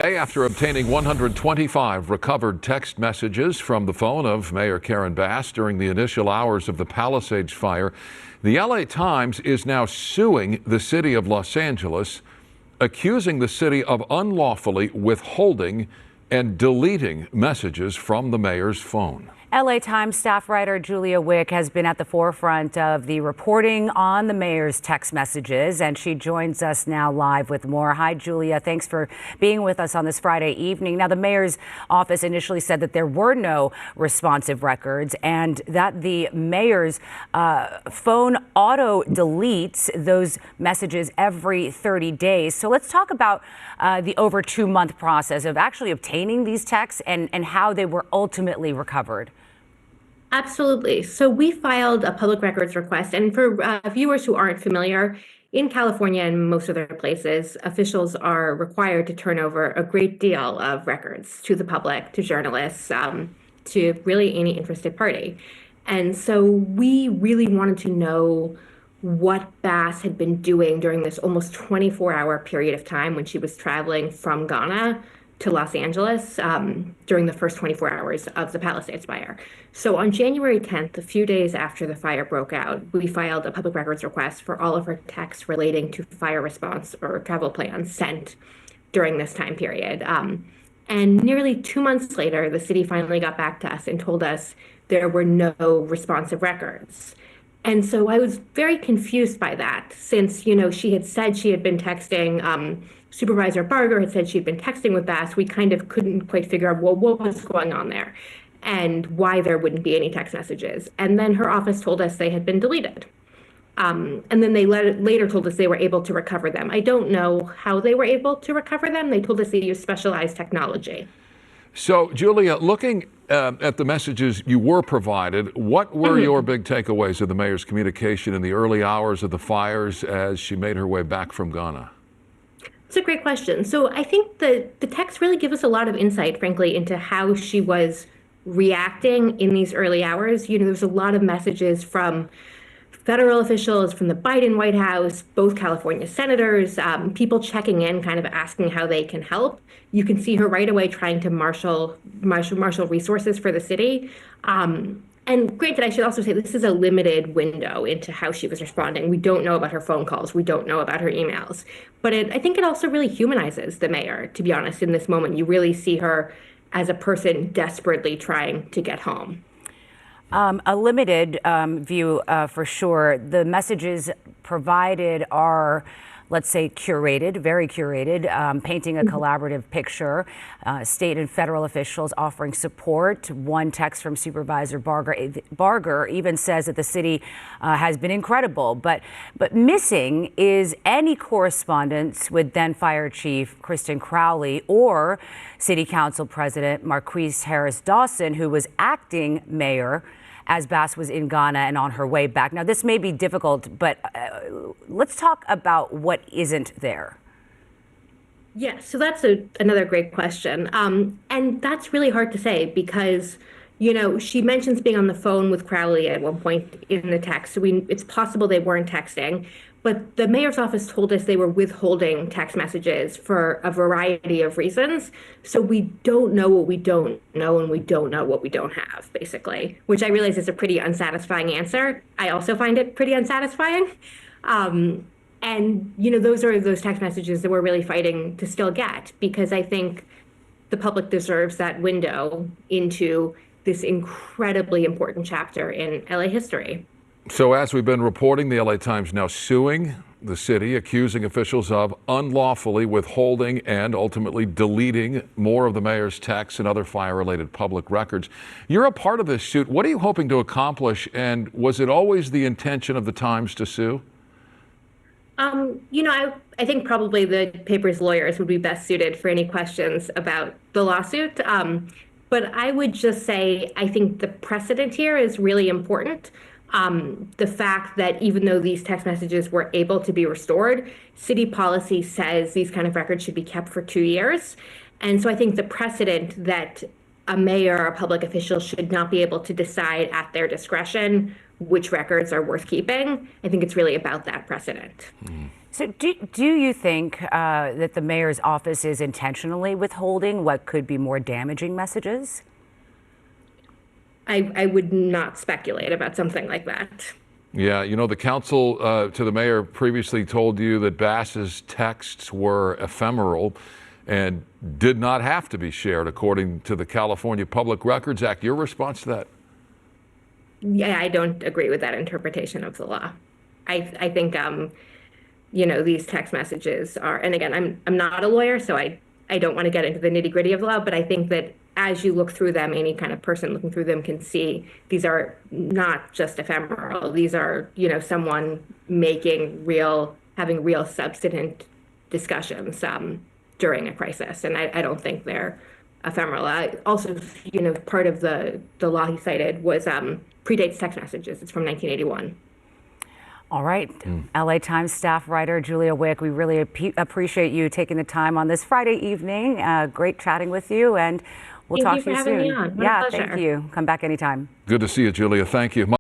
After obtaining 125 recovered text messages from the phone of Mayor Karen Bass during the initial hours of the Palisades fire, the LA Times is now suing the city of Los Angeles, accusing the city of unlawfully withholding and deleting messages from the mayor's phone. LA Times staff writer Julia Wick has been at the forefront of the reporting on the mayor's text messages, and she joins us now live with more. Hi, Julia. Thanks for being with us on this Friday evening. Now, the mayor's office initially said that there were no responsive records and that the mayor's phone auto deletes those messages every 30 days. So let's talk about the over 2-month process of actually obtaining these texts and how they were ultimately recovered. Absolutely. So we filed a public records request. And for viewers who aren't familiar, in California and most other places, officials are required to turn over a great deal of records to the public, to journalists, to really any interested party. And so we really wanted to know what Bass had been doing during this almost 24-hour period of time when she was traveling from Ghana to Los Angeles during the first 24 hours of the Palisades fire. So on January 10th, a few days after the fire broke out, we filed a public records request for all of her texts relating to fire response or travel plans sent during this time period. And nearly 2 months later, the city finally got back to us and told us there were no responsive records. And so I was very confused by that, since, she had said she had been texting, Supervisor Barger had said she'd been texting with Bass. We kind of couldn't quite figure out, well, what was going on there and why there wouldn't be any text messages. And then her office told us they had been deleted. And then they later told us they were able to recover them. I don't know how they were able to recover them. They told us they used specialized technology. So, Julia, looking at the messages you were provided, what were your big takeaways of the mayor's communication in the early hours of the fires as she made her way back from Ghana? It's a great question. So I think the texts really give us a lot of insight, frankly, into how she was reacting in these early hours. There's a lot of messages from federal officials, from the Biden White House, both California senators, people checking in, kind of asking how they can help. You can see her right away trying to marshal resources for the city. And granted, I should also say this is a limited window into how she was responding. We don't know about her phone calls. We don't know about her emails. But I think it also really humanizes the mayor, to be honest, in this moment. You really see her as a person desperately trying to get home. A limited view for sure. The messages provided are, let's say, curated, very curated, painting a collaborative picture. State and federal officials offering support. One text from Supervisor Barger even says that the city has been incredible, but missing is any correspondence with then Fire Chief Kristen Crowley or City Council President Marqueece Harris Dawson, who was acting mayor as Bass was in Ghana and on her way back. Now, this may be difficult, but let's talk about what isn't there. Yeah, so that's another great question. And that's really hard to say because, she mentions being on the phone with Crowley at one point in the text. So it's possible they weren't texting. But the mayor's office told us they were withholding text messages for a variety of reasons. So we don't know what we don't know, and we don't know what we don't have, basically, which I realize is a pretty unsatisfying answer. I also find it pretty unsatisfying. And, those are those text messages that we're really fighting to still get, because I think the public deserves that window into this incredibly important chapter in LA history. So as we've been reporting, the LA Times now suing the city, accusing officials of unlawfully withholding and ultimately deleting more of the mayor's texts and other fire-related public records. You're a part of this suit. What are you hoping to accomplish? And was it always the intention of the Times to sue? I think probably the paper's lawyers would be best suited for any questions about the lawsuit. But I would just say I think the precedent here is really important. The fact that even though these text messages were able to be restored, city policy says these kind of records should be kept for 2 years. And so I think the precedent that a mayor or a public official should not be able to decide at their discretion which records are worth keeping, I think it's really about that precedent. So do you think that the mayor's office is intentionally withholding what could be more damaging messages? I would not speculate about something like that. Yeah, you know, the counsel to the mayor previously told you that Bass's texts were ephemeral and did not have to be shared, according to the California Public Records Act. Your response to that? Yeah, I don't agree with that interpretation of the law. I think you know, these text messages are, and again, I'm not a lawyer, so I don't want to get into the nitty-gritty of the law, but I think that as you look through them, any kind of person looking through them can see these are not just ephemeral. These are, you know, someone having real substantive discussions during a crisis, and I don't think they're ephemeral. Also, you know, part of the law he cited was predates text messages. It's from 1981. All right. LA Times staff writer Julia Wick, we really appreciate you taking the time on this Friday evening. Great chatting with you, and we'll talk to you soon. Thank you for having me on. Yeah, thank you. Come back anytime. Good to see you, Julia. Thank you.